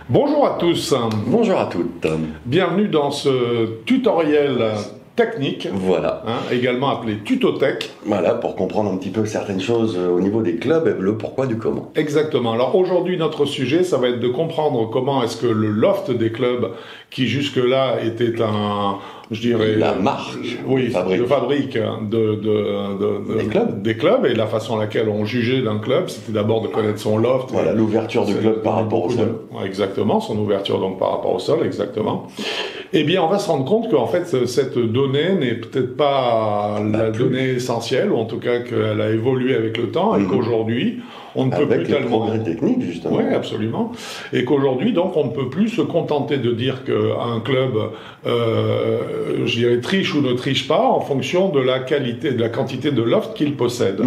Bonjour à tous, Bonjour à toutes. bienvenue dans ce tutoriel technique, Voilà. également appelé Tutotech. Voilà, pour comprendre un petit peu certaines choses au niveau des clubs et le pourquoi du comment. Exactement. Alors aujourd'hui, notre sujet, ça va être de comprendre comment est-ce que le loft des clubs, qui jusque-là était je dirais... La marque oui, de fabrique des clubs, et la façon à laquelle on jugeait d'un club, c'était d'abord de connaître son loft. Voilà, l'ouverture du club par rapport au sol. Exactement, son ouverture donc par rapport au sol, exactement. Eh bien, on va se rendre compte qu'en fait, cette donnée n'est peut-être pas la donnée essentielle, ou en tout cas qu'elle a évolué avec le temps, et qu'aujourd'hui, on ne peut plus tellement... Avec les progrès techniques, justement. Oui, absolument. Et qu'aujourd'hui, donc, on ne peut plus se contenter de dire qu'un club, je dirais, triche ou ne triche pas en fonction de la qualité, de la quantité de loft qu'il possède.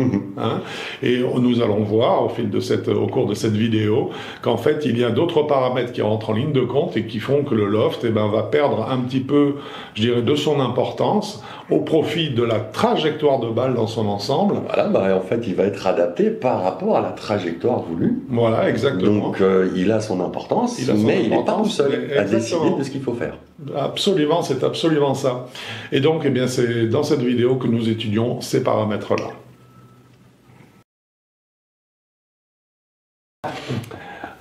Et nous allons voir au cours de cette vidéo qu'en fait, il y a d'autres paramètres qui rentrent en ligne de compte et qui font que le loft, va perdre un petit peu, je dirais, de son importance au profit de la trajectoire de balle dans son ensemble. Voilà, en fait, il va être adapté par rapport à la trajectoire voulue. Voilà, exactement. Donc, il a son importance, mais il n'est pas tout seul à décider de ce qu'il faut faire. Absolument, c'est absolument ça. Et donc, c'est dans cette vidéo que nous étudions ces paramètres-là.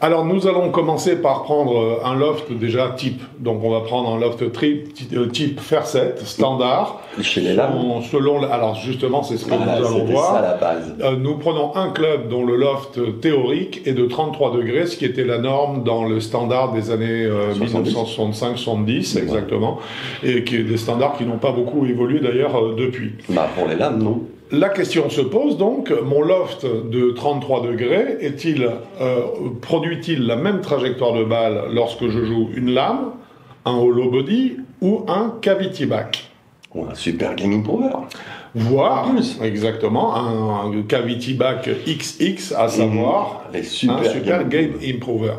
Alors, nous allons commencer par prendre un loft déjà type. Donc, on va prendre un loft type Fairset, standard. Chez les lames. Alors, justement, c'est ce que nous allons voir. Ça, la base. Nous prenons un club dont le loft théorique est de 33 degrés, ce qui était la norme dans le standard des années 1965-70, exactement, et qui est des standards qui n'ont pas beaucoup évolué d'ailleurs depuis. Pour les lames, non. La question se pose donc, mon loft de 33 degrés produit-il la même trajectoire de balle lorsque je joue une lame, un hollow body ou un cavity back? Ou un super game improver. Voire, exactement, un cavity back XX, à savoir un super game improver.